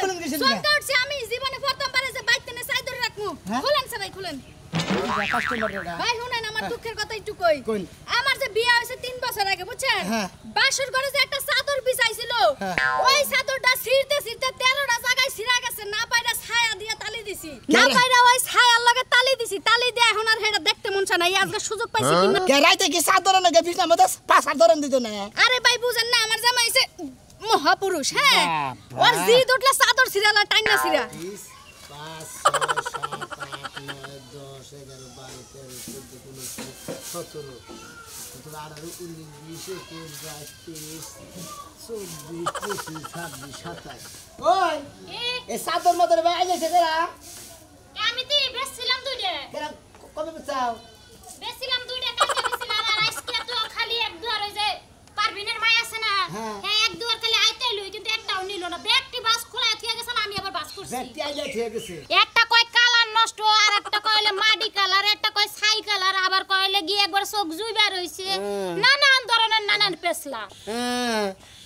খুলেন গেছেন না সব করছি আমি জীবনে প্রথমবার যে বাইতে না সাই ধরে রাখমু খুলেন সবাই খুলেন কাস্টমাররা ভাই শুনেন আমার দুঃখের কথা একটু কই আমার যে বিয়ে হইছে 3 বছর আগে বুঝছেন বাসর ঘরে যে একটা চাদর বিছাইছিল ওই চাদরটা ছিঁড়তে 13টা জায়গায় ছিঁড়া গেছে না পাইরা ছায়া দিয়া তালি দিছি না পাইরা ওই ছায়ার লগে তালি দিছি তালি দিয়ে এখন আর হেডা দেখতে মন চায় না আজকে সুযোগ পাইছি কিনা কে রাইতে কি চাদর না গে বিছনা মধ্যে পাঁচ ধরেন দিত না আরে ভাই বুঝেন না আমার জামাই হইছে মহাপুরুষ হ্যাঁ ওর জি দুটলা চাদর ছিড়ালা টাইনা ছিড়া 5 6 7 8 9 10 11 12 13 14 15 16 17 18 19 20 21 22 23 24 25 26 ওই এ চাদর মধ্যে ভাই আইছে কেরা আমি তো বেচছিলাম দুইটা কেরা কবে বেচাও বেচছিলাম দুইটা কালকে বেচছিলাম আর আজকে তো খালি এক দুয়ার হই যে পারবিনের মাই আছে না হ্যাঁ এক দুয়ার খালি আইতে লই কিন্তু একটাও নিল না ব্যাগটি বাস খোলা থিয়া গেছে না আমি আবার বাস করছি ব্যাগটি আইলে ঠিক আছে একটা কয় কালার নষ্ট আর একটা কইলে মাটি কালার একটা কয় ছাই কালার আবার কইলে গিয়ে একবার চোখ জুইবা রইছে নানান ধরনের নানান পেছলা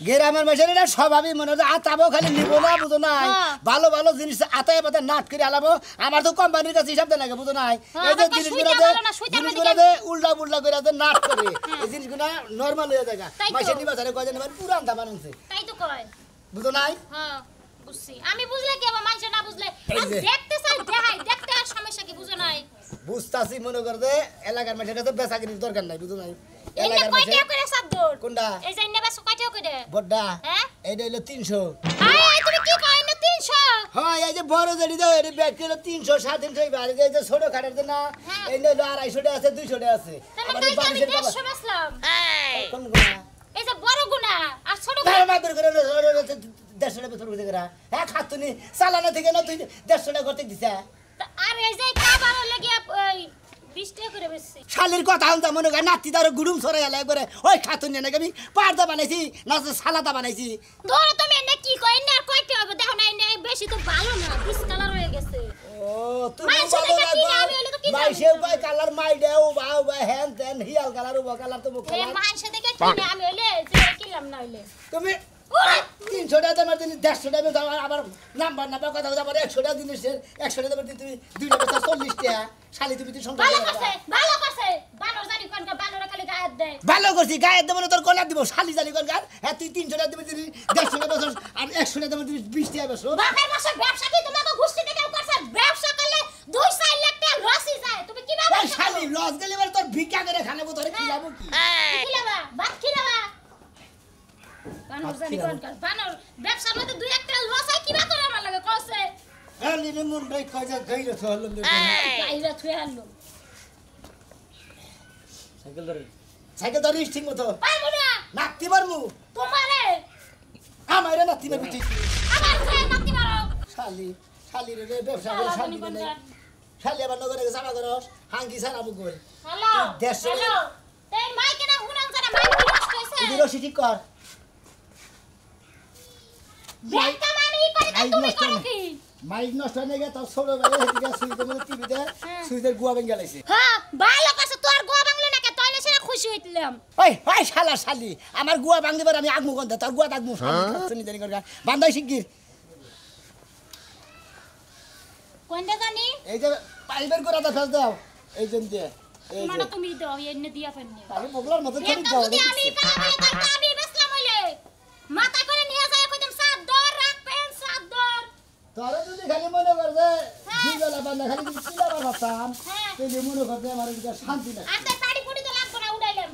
গ্রামের মেশিনেরা স্বভাবই মনে হয় আতাবো খালি নিব না বুঝো নাই ভালো ভালো জিনিস আতায় পাতা নাট করে আলাবো আমার তো কোম্পানির কাছে হিসাব দেয় লাগে বুঝো নাই এই যে জিনিসগুলো উল্টা উল্টা করে নাট করে এই জিনিসগুলো নরমাল হয়ে যায় মেশিন নিবা তারে কয় জানেন পুরান দাম আনছে তাই তো কয় বুঝো নাই হ্যাঁ বুঝছি আমি বুঝলে কি আবার মানুষ না বুঝলে দেখতে চাই দেখাই দেখতে আর সমস্যা কি বুঝো নাই বুঝতাছি মনে করে দে এলাকার মেশিন কাছে বেচা কিনির দরকার নাই বুঝো নাই এলাকার মেশিন কয়টা করে সাদর কোনটা এই যে নেবা কয়টা করে বড়টা হ্যাঁ এইটা হলো 300 আয় তুমি কি কই না 300 হ্যাঁ এই যে বড় জড়ি দাও এই ব্যাগ কিলো 300 350 আর এই যে ছোট খাটের দে না এই হলো 250 টাকা আছে 200 টাকা আছে আবার 150 টাকা বেচলাম কোন গুনা এই যে বড় গুনা আর ছোট ভাই মাদুর করে 150 টাকা বেতন করে হ্যাঁ খাতুনি চালানা থেকে না তুই 150 টাকা করতে দিছ আর এই যে কাবার লাগিয়া 20 টাকা করে বেচছি শালির কথা হন মনে করে নাতি দার গুড়ুম ছড়াই গেল একবারে ওই খাতুনি নাকি আমি পারদা বানাইছি না সালাদা বানাইছি ধরো তুমি এনে কি কই না আর কয়টা হবে দেখো না এনে বেশি তো ভালো না ডিসকালার হয়ে গেছে ও তুমি মাইসে কয় কালার মাই দেও বাও বা হ্যান তেন হিয়াল কালার ও কালার তো মুখ এই মাইসে দেখে কিনে আমি হইলে যে কিলাম না হইলে তুমি 300 টাকা দামের জিনিস 150 টাকা দাম আবার নাম্বার কথা আবার 100 টাকা জিনিসের 100 টাকা দামের তুমি 240 টাকা শালি তুমি সংখ্যা ভালো করছে বানর জানি কোন বানর খালি গায়ে দেয় ভালো করছি গায়ে দেব না তোর কলা দিব শালি জানি কোন গান হ্যাঁ তুই 300 টাকা দিবি 150 টাকা বেচছ আর 100 টাকা দামের 20 টাকা বেচছ বাপের মাসে ব্যবসা কি তোমাকে ঘুষতে থেকে করছে ব্যবসা করলে 2-4 লাখ টাকা লসই যায় তুমি কি ভাবো শালি লস গেলে মানে তোর ভিক্ষা করে খানাবো তোরে খিলাবো কি খিলাবা ভাত খিলাবা বানর জানি কোন বানর ব্যবসার মধ্যে 2-1 টাকা লস হয় কি বা তোর আমার লাগে কইছে এলি নে মন রাই কইজা গাইরে থলম দে গাইরা থুই আনলো সাইকেল ধরে ঠিক মতো পারবো না নাতি মারমু তোমারে আমারে নাতি মারবি ঠিক আমার কে নাতি মারো শালি রে ব্যবসা করে শালি নে শালি আবার নগরে জামা করস হাঙ্গি সারা মুখ কই হ্যালো হ্যালো এই মাইকে না হুনাং জানা মাইক নষ্ট হইছে ইদি রশি ঠিক কর বেটা মামি করে তুমি করো কি মাইক নষ্ট হয়ে গেছে তোর ছোট বেলা হেদিকে সুইতে মধ্যে টিভিতে সুইতে গুয়া ভেঙে গেছে হ্যাঁ ভালো কাছে তোর গোয়া বাংলা না কে তইলে সেটা খুশি হইতিলাম ওই ওই শালা শালি আমার গুয়া ভাঙদিবার আমি আগমু গন্ধ তোর গুয়া আগমু শুনি জানি কর বান্দাই শিগগির কোনটা জানি এই যে পাইবের গোড়াটা ফেল দাও এই জন্য দিয়ে এই তোমার যে তুমি দাও এনে দিয়া ফেলনি আমি বগলার মতো এটা চলি দাও যদি আমি কামলে করতে আমি বেসলাম হইলে মাথা করে নিয়ে যায় কইতাম সাত দর রাখবেন সাত দর তোরা যদি খালি মনে কর যে জিগলা বান্দা খালি যদি চিলাবার ভাবতাম তাহলে মনে করতে আমার এটা শান্তি না আর তার পাড়ি পুড়ি তো লাগবে না উড়াইলাম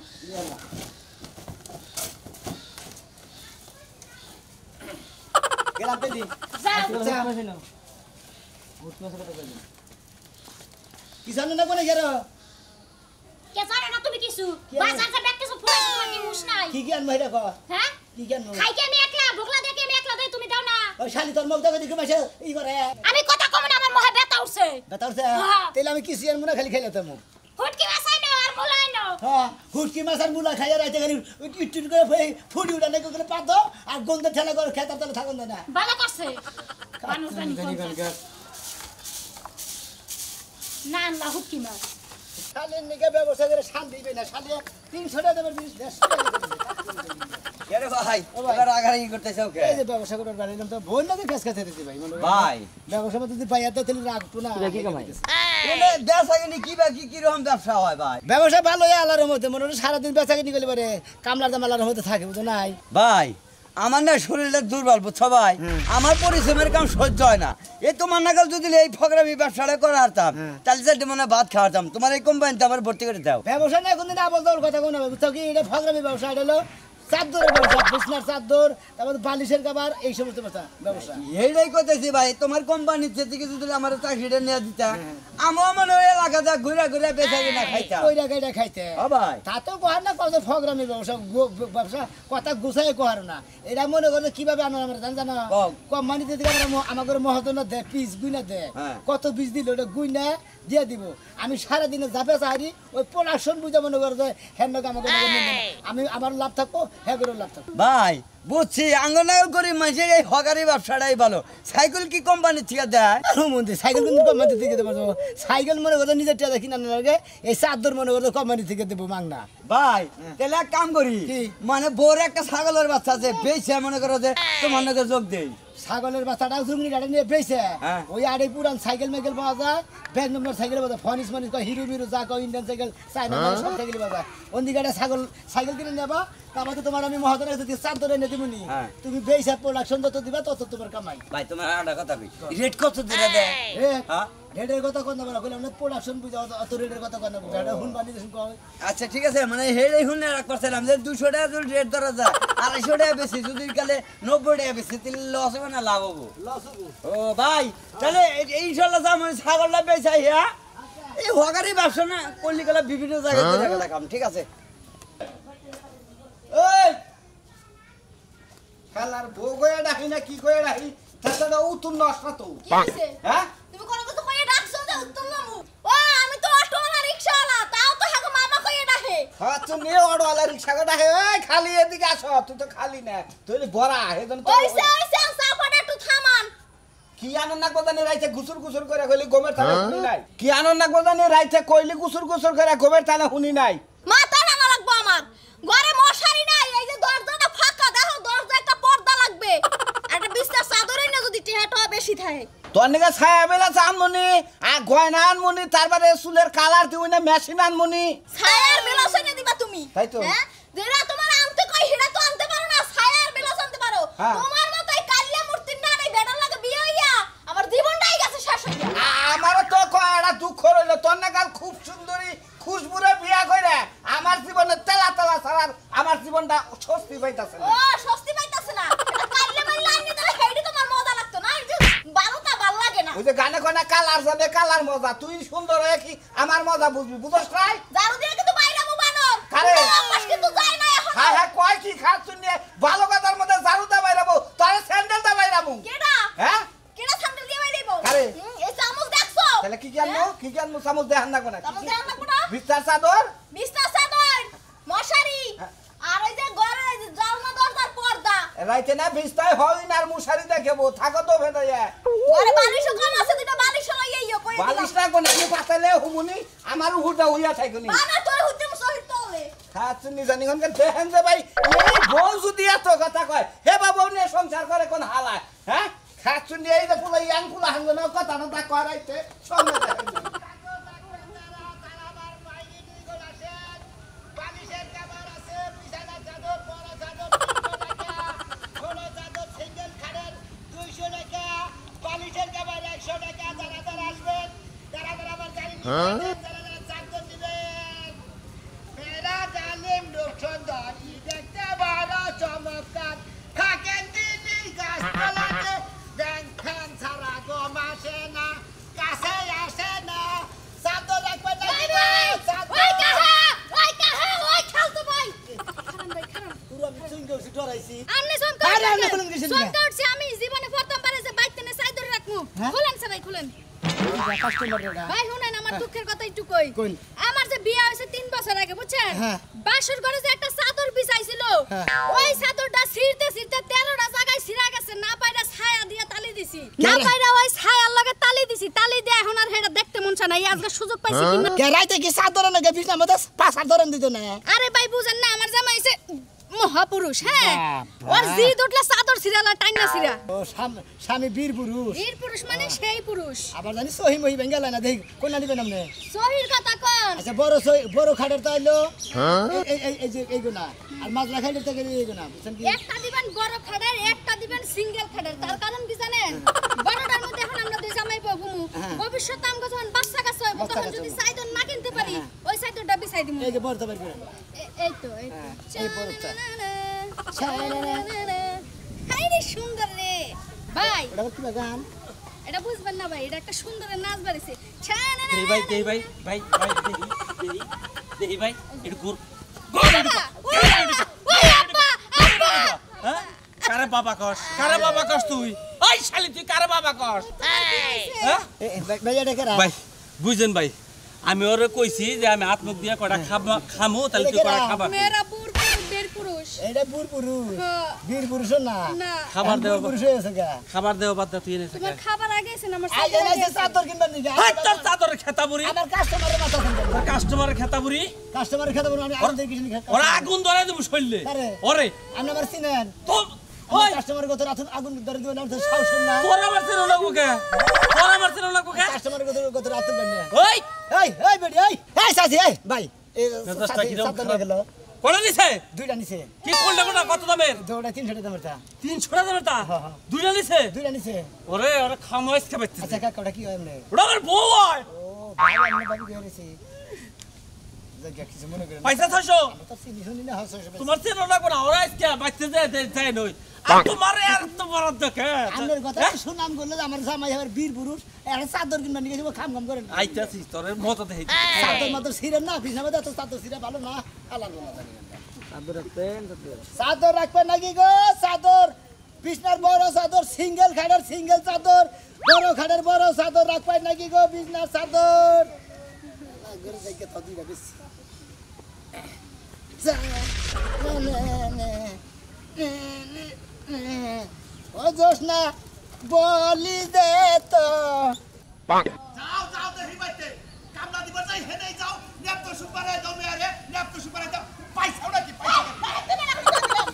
গেলাম পেদি যাও কি জানো না কোনে গেরো কে জানো না তুমি কিছু বাজার যা ব্যাগ কিছু ফুরাইছো নাকি মুশ নাই কি কি আনবো এটা কো হ্যাঁ কি কি আনবো খাই কে আমি একলা ভোগলা দেখে আমি একলা দেই তুমি দাও না ওই শালি তোর মুখ দেখে দেখে মাসে ই করে আমি কথা কম না আমার মহা ব্যথা উঠছে বেতারছে তাহলে আমি কিছু আনবো না খালি খাইলাম হুটকি মাছাই না আর মোলাই না হ্যাঁ হুটকি মাছ আর মুলা খাইয়া রাইতে খালি ইট করে ফুটি উড়া নাকি করে পাত আর গন্ধ ঠেলা করে খেতার তলে থাকুন না ভালো করছে মানুষ জানি না আল্লাহ হুটকি মাছ শালির নিকে ব্যবস্থা করে শাল দিবে না শালিয়া 300 টাকা দেবের জিনিস 150 টাকা দেবে কেরে ভাই এবার আগাড়ি করতেছো কে এই যে ব্যবসা করার বাড়ি তো বোন নাকি ফেস খাতে দিতে ভাই মনে ভাই ব্যবসা মধ্যে যদি ভাই এত তেল রাখতো না কি কামাই এনে বেচাকিনি কি রকম ব্যবসা হয় ভাই ব্যবসা ভালো আল্লাহর মধ্যে মনে হয় সারাদিন বেচাকিনি করলে পারে কামলার দাম আল্লাহর মধ্যে থাকে বুঝো নাই ভাই আমার না শরীরটা দুর্বল বুঝছো ভাই আমার পরিশ্রমের কাম সহ্য হয় না এই তোমার নাগাল যদি এই ফকরামি ব্যবসাটা করে হারতাম তাহলে যে মনে হয় ভাত খাওয়াতাম তোমার এই কোম্পানিতে আমার ভর্তি করে দাও ব্যবসা না কোনদিন আবল দল কথা কোন হবে বুঝছো কি এটা ফাগরামি ব্যবসা এটা হলো চাদরের ব্যবসা বিছনার চাদর তারপর বালিশের কভার এই সমস্ত ব্যবসা এইটাই করতেছি ভাই তোমার কোম্পানির থেকে যদি আমার চাকরিটা নিয়ে দিতা আমার মনে হয় এলাকাটা ঘুরে ঘুরে বেচা কিনা খাইতাম ওই জায়গাটা খাইতে ও ভাই তা তো কোহার না কত ফগরামি ব্যবসা ব্যবসা কথা গুছাই কোহার না এটা মনে করলে কিভাবে আনো আমরা জানো কোম্পানিতে দিকে আমাদের মহাজনা দেয় পিস গুইনা দেয় কত পিস দিল ওটা গুইনা দিয়ে দিব আমি সারাদিনে যাবে চাহারি ওই প্রোডাকশন বুঝে মনে করো যে হ্যাঁ আমাকে আমি আমার লাভ থাকবো হ্যাঁ করে লাভ থাকবো ভাই বুঝছি আঙ্গনাগর গরিব মানুষের এই হকারি ব্যবসাটাই ভালো সাইকেল কি কোম্পানির থেকে দেয় মন্দির সাইকেল কিন্তু কোম্পানি থেকে দেবো সাইকেল মনে করো নিজের টাকা কিনা লাগে এই চাদর মনে করো কোম্পানি থেকে দেবো মাংনা ভাই তাহলে এক কাম করি মানে বোর একটা ছাগলের বাচ্চা আছে বেশি মনে করো যে তোমার নাকি যোগ দেই ছাগলের বাচ্চাটাও জুগনি গাড়ি নিয়ে পেয়েছে ওই আড়ে পুরান সাইকেল মেকেল পাওয়া যায় ব্যাগ নম্বর সাইকেল পাওয়া যায় ফনিস মনিস কয় হিরো মিরো যা কয় ইন্ডিয়ান সাইকেল চাইনা সব সাইকেল পাওয়া যায় অন্দি গাড়ি সাইকেল কিনে নেবা তারপর তো তোমার আমি মহাজনের কাছে চার ধরে এনে দিবনি তুমি বেসা প্রোডাকশন যত দিবা তত তোমার কামাই ভাই তোমার একটা কথা কই রেট কত দিলে দেয় হ্যাঁ রেটের কথা কোন না বলে আমরা প্রোডাকশন বুঝা অত রেটের কথা কোন না বুঝা এটা হুন বানি দেন কয় আচ্ছা ঠিক আছে মানে হেড়ে হুন রাখ করছিলাম যে 200 টাকা যদি রেট ধরা যায় 250 টাকা বেশি যদি কালে 90 টাকা বেশি তাহলে লস হবে না লাভ হবে লস হবে ও ভাই তাহলে ইনশাআল্লাহ যা মানে ছাগলটা বেচাই হ্যাঁ এই হকারি ব্যবসা না কলিকালা বিভিন্ন জায়গায় দেখা কাম ঠিক আছে ওই খালার ভোগ হয়ে ডাকি না কি করে ডাকি তাছাড়া উত্তর নষ্ট তো কি হইছে হ্যাঁ তুমি কোন কিছু কইয়ে ডাকছো যে উত্তর লামু ও আমি তো অটোওয়ালা রিকশাওয়ালা তাও তো হাগো মামা কইয়ে ডাকে হ্যাঁ তুমি অটোওয়ালা রিকশা কা ডাকে এই খালি এদিকে আসো তুই তো খালি না তুই বড়া হেজন তো ওইসে সাফাটা একটু থামান কি আনন্দ গোদানি রাইতে গুসুর গুসুর করে কইলি গোমের থালা শুনি নাই কি আনন্দ গোদানি রাইতে কইলি গুসুর গুসুর করে গোমের থালা শুনি নাই মাথা রাঙা লাগবো আমার ঘরে মশারি নাই এই যে দরজাটা ফাঁকা দেখো দরজা একটা পর্দা লাগবে একটা বিছনা চাদরই না যদি টিহাটা বেশি থাকে তোর নিকে ছায়া বেলা চানমনি আর গয়না আনমনি তারপরে চুলের কালার দিই না মেশিন আনমনি ছায়ার বেলস এনে দিবা তুমি তাই তো হ্যাঁ যেটা তোমার আনতে কই হেডা তো আনতে পারো না ছায়ার বেলস আনতে পারো তোমার মত এই কালিয়া মূর্তির না নাই বেডার লাগে বিয়ে হইয়া আমার জীবনটাই গেছে শেষ হইয়া আমার তো কয়টা দুঃখ রইল তোর নাগাল খুব সুন্দরী খুশবুরে বিয়া কইরা আমার জীবনে তেলা তেলা ছাড়া আমার জীবনটা স্বস্তি পাইতাছে না ও স্বস্তি পাইতাছে না এটা কালিয়া মাইলা আনি দিলে হেডি তোমার মজা লাগতো না এই যে বারোটা ভাল লাগে না ওই যে গানে গানে কালার যাবে কালার মজা তুই সুন্দর হয়ে কি আমার মজা বুঝবি বুঝছ নাই জারু দিয়ে কিন্তু বাইরামু বানর আরে আকাশ কিন্তু যায় না এখন হ্যাঁ হ্যাঁ কয় কি খাচ্ছ নিয়ে ভালো কথার মধ্যে ঝাড়ু দা বাইরাবো তারে স্যান্ডেল দা বাইরাবো কেডা হ্যাঁ কেডা সামনে দিয়ে বাইরাইবো আরে এই চামচ দেখছো তাহলে কি জানবো কি জানবো চামচ দেখান না কোনা চামচ দেখান না কোনা বিস্তার চাদর বিছনা চাদর মশারি আর ওই যে ঘরে যে জানলা দরজার পর্দা রাইতে না বিস্তায় হই না আর মুশারি দেখেবো থাকো তো ভেদাইয়া ঘরে বালিশও কম আছে দুটো বালিশ লইয়া কই দিলাম বালিশ না কোনা আমি পাতালে হুমুনি আমার উহুটা হইয়া থাকুনি বানা তোর হুতে সহিত তোলে খাচ্ছ নি জানি কোন দেখেন যে ভাই এই বউ যদি এত কথা কয় হে বাবু নিয়ে সংসার করে কোন হালায় হ্যাঁ খাচ্ছ নি এই যে পুলা ইয়াং পুলা হাঙ্গন কথা না তা করাইতে সঙ্গে দেখেন মেরা জালিম লোক সুন্দরী দেখতে বড় চমৎকার থাকেন দিদি গাছপালাতে ব্যাং ফ্যান ছাড়া গম আসে না কাছে আসে না চাদর একবার ওই খালতো ভাই পুরো আমি চুঙ্গে উঠছি ডরাইছি আমনে আরে আমনে কোন কিছু না সংকটছে আমি জীবনে প্রথমবার যে বাইতে না সাই ধরে রাখমু খুলেন সবাই খুলেন কাস্টমাররা ভাই শুনেন আমার দুঃখের কথা একটু কই আমার যে বিয়ে হইছে 3 বছর আগে বুঝছেন বাসর ঘরে যে একটা চাদর বিছাইছিল ওই চাদরটা ছিঁড়তে ছিঁড়তে 13টা জায়গায় ছিঁড়া গেছে না পাইরা ছায়া দিয়া তালি দিছি না পাইরা ওই ছায়ার লগে তালি দিছি তালি দিয়ে এখন আর হেডা দেখতে মন চায় না এই আজকে সুযোগ পাইছি কিনা কে রাইতে কি চাদর না গে বিছনা মধ্যে পাঁচ ধরেন দিত না আরে ভাই বুঝেন না আমার জামাই হইছে মহাপুরুষ হ্যাঁ বাবা। ওর জি দুটলা চাদর সিরালা টাইনা সিরা ও স্বামী বীর পুরুষ বীর পুরুষ মানে সেই পুরুষ আবার জানি সহি মহি বেঙ্গালা না দেখ কোন দিবেন আপনি সহির কথা কোন আচ্ছা বড় খাটের তাইলো এই যে এইগুলা আর মাজলা খাটের থেকে এইগুলা বুঝছেন কি একটা দিবেন বড় খাড়ার একটা দিবেন সিঙ্গেল খাড়ার তার কারণ কি জানেন বড়টার মধ্যে এখন আমরা দুই জামাই বউ ঘুমু ভবিষ্যতে আমগো যখন বাচ্চা কাচ্চা হইব বাচ্চা তখন কাচ্চা যদি হইব। চাইদন না কিনতে পারি ওই চাইদনটা বিছাই দিমু এই যে বড় তবে করে এই তো এই এই বড়টা। হাই রে সুন্দর রে ভাই ওটা কি গান এটা বুঝবেন না ভাই এটা একটা সুন্দর নাচ বাড়িছে দেহি ভাই দেহি ভাই একটু ঘুর হ্যাঁ কারে বাবা কস তুই ওই শালি তুই কারে বাবা কস হ্যাঁ ভাই এটা কেরা ভাই বুঝেন ভাই আমি ওরে কইছি যে আমি আত্মক দিয়া কটা খামু তাহলে তুই কটা খাবার মেরা বীর পুরুষ এটা বুর পুরুষ হ্যাঁ। বীর পুরুষ না না খাবার দেও বুর পুরুষ হয়েছে গা খাবার দেও বাদ দে তুই এনেছিস তোমার খাবার আগে এসে আমার আই সাথে এনে চাদর কিনবার নিকে হাই তোর চাদরের খেতাবুরি আমার কাস্টমারের মাথা কিনতে কাস্টমারের খেতাবুরি কাস্টমারের খেতে বলবো আমি আর দেখি নি ওরা আগুন ধরে দেব শৈলে কারে? ওরে আপনি আমার চিনেন তোর ওই কাস্টমারের কত আগুন ধরে দিবেন আমি তো সাহস না তোর আমার চেনো না কোকে তোর আমার চেনো না কোকে কাস্টমারের কত রাত বেন ওই এই বেডি এই সাথী এই ভাই এই মেজাজটা সাথী কিরকম সাতটা খারাপ? গেল কোনে নিছে দুইটা নিছে কি করলে কোনা কত দামের দুইটা 300 টাকা দামের তা 300 টাকা দামের তা হ্যাঁ, হ্যাঁ। দুইটা নিছে দুইটা নিছে ওরে ওরে খামাইস খাবাইছে আচ্ছা কাকা ওটা কি হয় এমনি ওটা আমার বউ হয় ও ভাই আমি বাবু কি হয়েছে জায়গা কিছু মনে করেন পয়সা থাকো আমি তো চিনি শুনি না হাসো তোমার চেনো না কোনা ওরা আজকে বাইতে যায় নই আর তোমার আর তোমার দেখে আপনার কথা শুনাম করলে যে আমার জামাই আবার বীর পুরুষ একটা চাদর কিনবা নিয়ে যাবো খাম খাম করেন আইতাছি তোর মতো দেখি চাদর মাত্র ছিঁড়েন না বিছনা মধ্যে এত চাদর ছিঁড়ে ভালো না আলাদা না জানি চাদর রাখবেন নাকি গো চাদর বিছনার বড় চাদর সিঙ্গেল খাটের সিঙ্গেল চাদর বড় খাটের বড় চাদর রাখবেন নাকি গো বিছনার চাদর ঘরে যাইকে তো দিবা বেশি ও জোসনা বলি দে তো যাও যাও দেখি বাইতে কামলা দিবার যাই হেনেই যাও নেপ তো সুপারে দাও মেরে নেপ তো সুপারে দাও পয়সাও নাকি পয়সা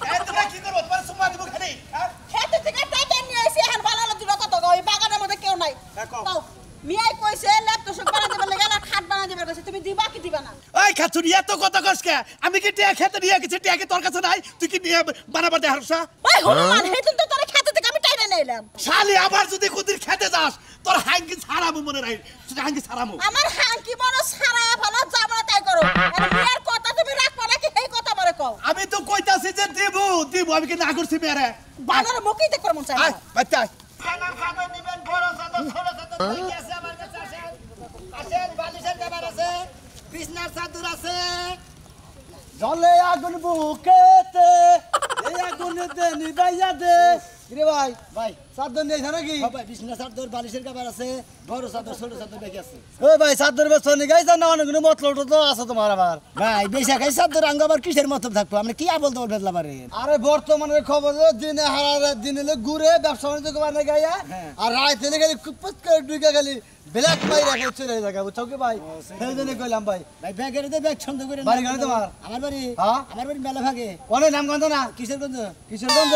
এই তোমরা কি করব তোমার সুমা দিব খালি হ্যাঁ খেতে থেকে টাকা নিয়ে এসে এখন বানালো দিল কত গো এই বাগানের মধ্যে কেউ নাই দেখো। তাও মিয়াই কইছে ল্যাপটপ সব বানা দেবার লাগা আর খাট বানা দেবার কইছে তুমি দিবা কি দিবা না ওই খাতুরি এত কত কসকে আমি কি টিয়া খেতে নিয়ে গেছি টিয়া কি তোর কাছে নাই তুই কি নিয়ে বানাবার দে হারসা ওই হনুমান হেতুন তো তোর খেতে থেকে আমি টাইনা নিলাম শালি আবার যদি কুদির খেতে যাস তোর হাঙ্গি ছাড়াবো মনে রাখ তুই হাঙ্গি ছাড়াবো আমার হাঙ্কি বড় সারা ভালো যাবো তাই করো আর মিয়ার কথা তুমি রাখবা নাকি এই কথা বলে কও আমি তো কইতাছি যে দিব আমি কি না করছি মেরে বাগানের মুখই দেখতে মন চায় আয় বাচ্চা খানার চাদর নিবেন বড় চাদর ছোট চাদর কি আছে আমার কাছে আসেন আসেন বালিশের কভার আছে বিছনার চাদর আছে জলে আগুন বুকেতে এই আগুন দে নিবাইয়া দে রে ভাই ভাই চাদর নেই নাকি ভাই বিছনার চাদর বালিশের কভার আছে বড় চাদর ছোট চাদর দেখি আছে ওই ভাই চাদর বেচছ নি গাইছ না অনেকগুলো মতলব তো আছে তোমার আবার ভাই বেশা খাই চাদর আঙ্গ আবার কিসের মতলব থাকবো আমরা কি বলতে বলবেন পারে আরে বর্তমানের খবর হলো দিনে হারারে দিনে ঘুরে ব্যবসা বাণিজ্য করবার গাইয়া আর রাত দিনে খালি কুপত করে ঢুকে খালি ব্ল্যাক মাই রাখে চলে জায়গা বুঝছো কি ভাই সেই জন্য কইলাম ভাই ভাই ব্যাগের দে ব্যাগ ছন্দ করে বাড়ি গাড়ি তোমার? আমার বাড়ি হ্যাঁ? আমার বাড়ি মেলা ভাগে অনেক নাম গন্ধ না কিসের গন্ধ কিশোরগঞ্জ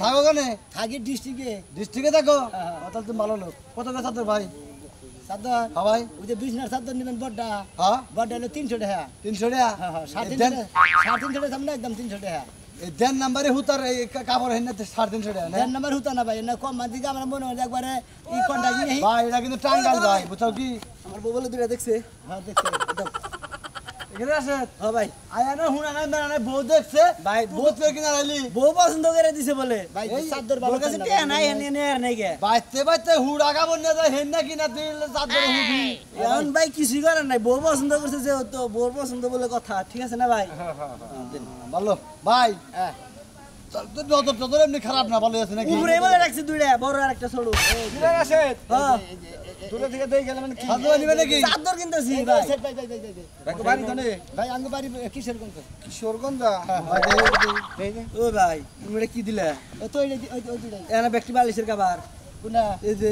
থাকো কেনে থাকি ডিস্ট্রিক্টে ডিস্ট্রিক্টে থাকো হ্যাঁ। তাহলে তুমি ভালো লোক কত করে চাদর ভাই চাদর হ্যাঁ ভাই ওই যে বিছনার চাদর নেবেন বড়টা হ্যাঁ বড়টা হলো 300 টাকা 300 টাকা হ্যাঁ হ্যাঁ এই দেন 350 টাকা সামনে একদম 300 টাকা এই দেন নাম্বারে হুতার এই কাপড় হেন 350 টাকা না দেন নাম্বার হতো না ভাই না কম দিকে আমরা মনে হয় একবারে ই কন্টাক্ট নেই ভাই এটা কিন্তু টাঙ্গাল ভাই বুঝছো কি আমার বউ বলে দুটা দেখছে হ্যাঁ দেখছে একদম এখানে আছে হ্যাঁ ভাই আয়া না হুনা না না বউ দেখছে ভাই বউ তো কিনা রাইলি বউ পছন্দ করে দিছে বলে ভাই এই চাদর ভালো কাছে টিয়া নাই এনে নে আর নাই গে বাইতে বাইতে হুড়া খাবো না যায় হেন না কিনা তুই চাদর হুবি এখন ভাই কিছুই করার নাই বউ পছন্দ করছে যে তো বউ পছন্দ বলে কথা ঠিক আছে না ভাই ভালো ভাই হ্যাঁ যত যত এমনি খারাপ না ভালো আছে নাকি উপরে বলে রাখছি দুইটা বড় আর একটা ছোট কিরার আছে হ্যাঁ দূরে থেকে দেই গেল মানে কি চাদর নিবে নাকি চাদর কিনতেছি ভাই ভাই বাড়ি ধনে ভাই আঙ্গ বাড়ি কিসের কোন কিশোরগঞ্জ ও ভাই তুমি এটা কি দিলা ও তো ওই দুইটা এনা ব্যক্তি বালিশের কভার কোনা এই যে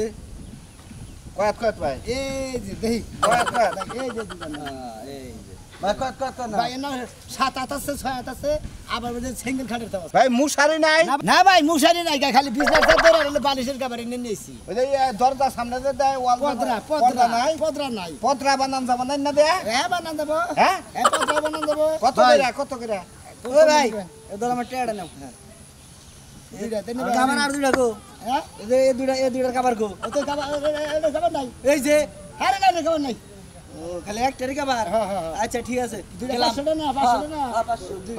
কয়াত কয়াত ভাই এই যে দেই কয়াত কয়াত এই যে দুইটা না এই যে ভাই কত না ভাই না 7 8 আছে 6 8 আছে আবার বলে সিঙ্গেল খাটের দাও ভাই মুশারি নাই না ভাই মুশারি নাই খালি বিজনেস চাদর আর বালিশের কভার এনে নিয়েছি ওই যে দরজা সামনে যে দেয় ওয়াল পদ্রা নাই নাই পত্রা বানান যাবেন না দে হ্যাঁ বানান দেবো হ্যাঁ হ্যাঁ পদ্রা বানান দেবো কত করে ও ভাই এদর আমার টেড়া নাও দুইটা তিন কাবার আর দুইটা গো হ্যাঁ এই দুইটার কাবার গো ওতে কভার নাই এই যে আরে না কভার নাই ও খালি একটারই কাবার হ্যাঁ, হ্যাঁ, হ্যাঁ। আচ্ছা ঠিক আছে দুইটা গেলাম। 500 না 500 না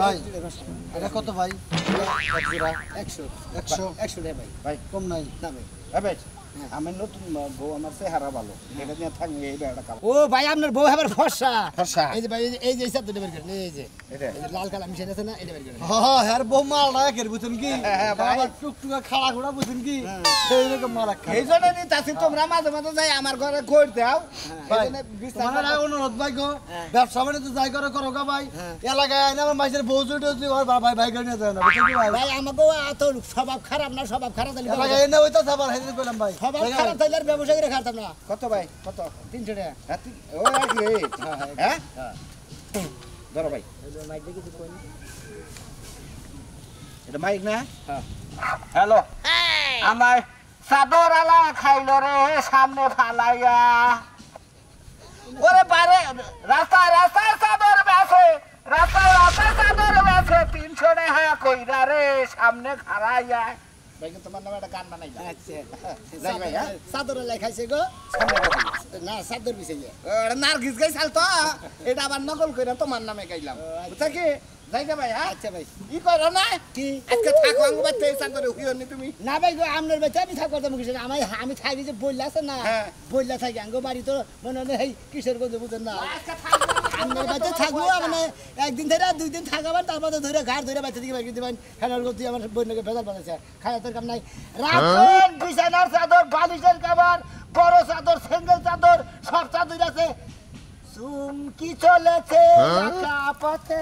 ভাই এটা কত ভাই 100 টাকা ভাই ভাই কম নাই না ভাই ভাই আমি নতুন বউ আমার চেহারা ভালো এটা নিয়ে থাকবে এই বেড়াটা কালো ও ভাই আপনার বউ আবার ফর্সা ফর্সা। এই যে ভাই এই যে চাদরটা বের করেন এই যে এটা? এই যে লাল কালার মিশাই আছে না এটা বের করেন হ্যাঁ হ্যাঁ বউ মাল না কের বুঝুন কি হ্যাঁ, ভাই। আবার টুকটুকা খাড়া ঘোড়া বুঝুন কি সেই রকম মাল খায় এই জন্য নিতাছি তোমরা মাঝে মাঝে যাই আমার ঘরে কই দাও ভাই এই জন্য বিস্তার তোমার আর অনুরোধ ভাই গো ব্যবসা বাণিজ্য যাই করে করো গা ভাই এলাকায় আইনা আমার মাইসের বউ জুটি হচ্ছে ভাই ভাই করে নিয়ে যায় না বুঝছেন কি ভাই ভাই আমাকে এত স্বভাব খারাপ না স্বভাব খারাপ তাহলে এলাকায় এনে হইতাছে আবার হেদিন কইলাম ভাই স্বভাব খারাপ তাহলে আর ব্যবসা করে খাতাম না কত ভাই কত 300 টাকা ওই আর কি রে হ্যাঁ ধরো ভাই এটা মাইক না হ্যালো আমার চাদর আলা খাইলো রে সামনে ফালাইয়া ওরে বাইরে রাস্তায় চাদর বেছে রাস্তায় চাদর বেছে 300 টাকা কইরা রে সামনে খাড়াইয়া ভাই তোমার নামে একটা গান বানাই আচ্ছা যাই ভাই হ্যাঁ চাদর লেখাইছে গো সামনে রাখি। না চাদর বিছাইয়া ওরে নার্গিস গাইছাল তো এটা আবার নকল কইরা তোমার নামে গাইলাম বুঝছ কি জায়গা ভাই হ্যাঁ আচ্ছা ভাই ই করো না কি আজকে থাকো আঙ্গ বাচ্চা এই চাকরি হুইনি তুমি না ভাই গো আমনের বাচ্চা আমি থাকবো তো কিছু আমি থাকি যে বললা আছে না হ্যাঁ। বললা থাকি আঙ্গ বাড়ি তো মনে হয় এই কিশোরগঞ্জ বুঝেন না আজকে থাকো আমনের বাচ্চা থাকবো মানে একদিন ধরে 2 দিন থাকাবার তারপরে ধরে ঘাট ধরে বাচ্চা দিকে বাইরে দিবেন খেলার করতে আমার বইনকে ভেজাল বানাইছে খাওয়া তোর কাম নাই রাখুন বিছানার চাদর বালিশের কভার বড় চাদর সিঙ্গেল চাদর সব চাদর আছে চুমকি চলেছে একা পথে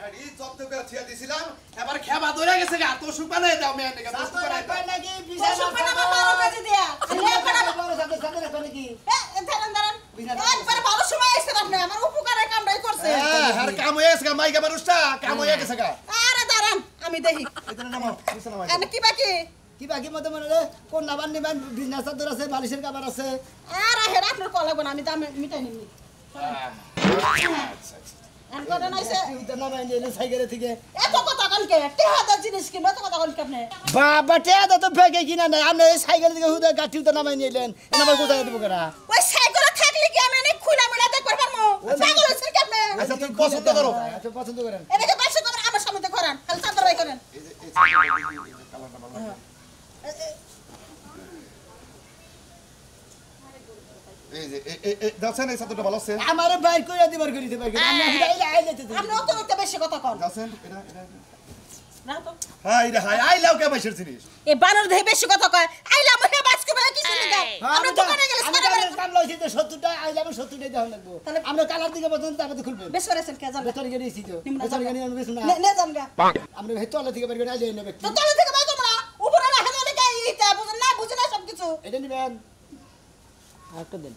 হেডি জব্দ করে ছিয়া দিছিলাম এবার খেবা ধরে গেছে গা তো সুপানে দাও মেয়ে নিকে তো সুপানে দাও নাকি সুপানা বাবা 12 কেজি দিয়া লে করা বড় চাদর চাদর আছে নাকি দাঁড়ান একবার ভালো সময় আইছেন আপনি আমার উপকারের কামটাই করছে হ্যাঁ আর কাম হয়ে গেছে গা মাইকা মানুষটা কাম হয়ে গেছে গা আরে দাঁড়ান আমি দেখি এখানে নামো পিছনে নামো এনে কি বাকি কি বাকি মতো মনে রে কোন নাবান নিবান বিজনেস চাদর আছে বালিশের কভার আছে আরে হেরা আপনার কল লাগবে না আমি দাম মিটাই নিনি এন কথা নাইছে নামাই নিয়ে সাইকেল থেকে এত কথা কোন কে টেহাদা জিনিস কিনবে এত কথা কোন কে আপনি বাবা টেদা তো ফেকে কিনা নাই আপনি এই সাইকেল থেকে হুদা গাঠি তো নামাই নিলেন এনা আবার কোথায় দেবো কেনা ওই সাইকেল থাকলে কি আমি এনে খুলা মিলা দেখতে পারবো পাগল হইছেন কি আপনি আচ্ছা তুমি পছন্দ করো আচ্ছা পছন্দ করেন এটাকে বাসা করে আমার সামনে করেন খালি চাদর রাই করেন এই যে দাছেন এই সাতটা ভালো আছে আমার বাইর করে দিবার করে দিবার করে আমি হুদা আইলে আইলে তো আপনি অত অত বেশি কথা কন দাছেন এটা না তো হাই রে হাই আই লাও কে বাইশের জিনিস এ বানর দেহে বেশি কথা কয় আইলা মহে বাস করে কি শুনি দাও আমরা দোকানে গেলে আমি সারা কালের কাম লইছি তো 70টা আইলে আমি 70টাই দেওয়া লাগবো তাহলে আমরা কালার দিকে পছন্দ তারপরে খুলবে বেশ করেছেন কে জানো বেতন গিয়ে নিয়েছি তো বেতন গিয়ে আমি বেশ না নে জানগা আমরা ভেতর তলা থেকে বাইর করে আইলে নেবে তো তলে থেকে বাইর করব না উপরে রাখা হলে গাই ইটা বুঝেন না বুঝেন না সব কিছু এটা নিবেন আরেকটা দেন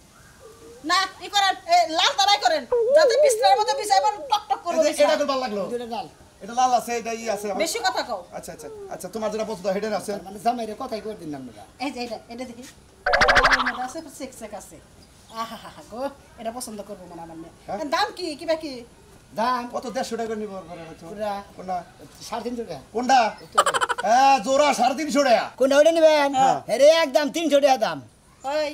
না ই করেন লাল তারাই করেন যাতে বিছনার মধ্যে বিছাইবেন টক টক করবে এটা তো ভালো লাগলো দুইটা ডাল এটা লাল আছে এটা ই আছে বেশি কথা কও আচ্ছা আচ্ছা আচ্ছা তোমার যেটা পছন্দ হেডের আছে মানে জামাইরে কথাই করে দিন আমরা এই যে এটা দেখি এটা আছে সেক সেক আছে আহা হা হা গো এটা পছন্দ করব মনে আমার মেয়ে দাম কি কি বাকি দাম কত 150 টাকা নিব পুরা কোনটা 350 টাকা কোনটা হ্যাঁ জোড়া 350 টাকা কোনটা ওটা নিবেন আরে একদম 300 টাকা দাম ওই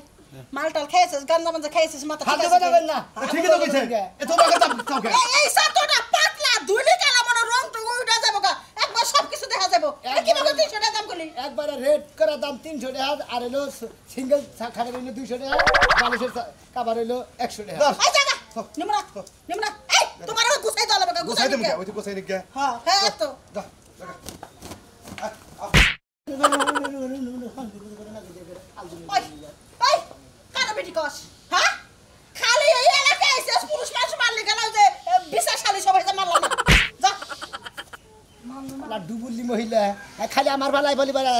মালটাল খাইছিস গান্দা মাঝে খাইছিস মাথা ঠিক খাদ্য আছে কথা বল না ঠিকই তো কইছে এ তোমার কাছে চাও কে এই সাতটা পাতলা দুইলে কালা মনে রং তো উইটা যাবো গা একবার সব কিছু দেখা যাবো কি বলে 300 টাকা দাম কলি একবারে রেট করা দাম 300 টাকা আর হলো সিঙ্গেল খাটে হলো 200 টাকা বালিশের কভার হলো 100 টাকা এই জায়গা নিমরা এই তোমার গুছাই দাও লাগবে গোসাই গুছাই দেম দিকে কে ওই তো গোসাই নিকে হ্যাঁ হ্যাঁ তো যা যা ওই ওই কানা বেটি কস হ্যাঁ খালি এই এলাকায় আইছিস পুরুষ মানুষ মারলি গেল যে বিশাশালী সবাই যে মারলাম না যা লাড্ডু বললি মহিলা খালি আমার ভালাই বলি বলে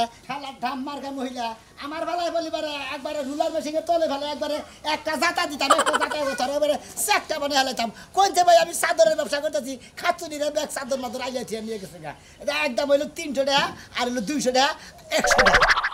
দাম মার্কা মহিলা আমার বেলায় বলিবারে একবারে রুলার মেশিনে তলে ফেলে একবারে একটা জাতা দিতাম একটা জাতা বছর এবারে চেকটা বনে হেলাইতাম কোনছে ভাই আমি চাদরের ব্যবসা করতেছি খাতুনিরে ব্যাগ চাদর মাদর আইয়াছি নিয়ে গেছে গা এটা একদম হইলো 300 টাকা আর হইলো 200 টাকা 100 টাকা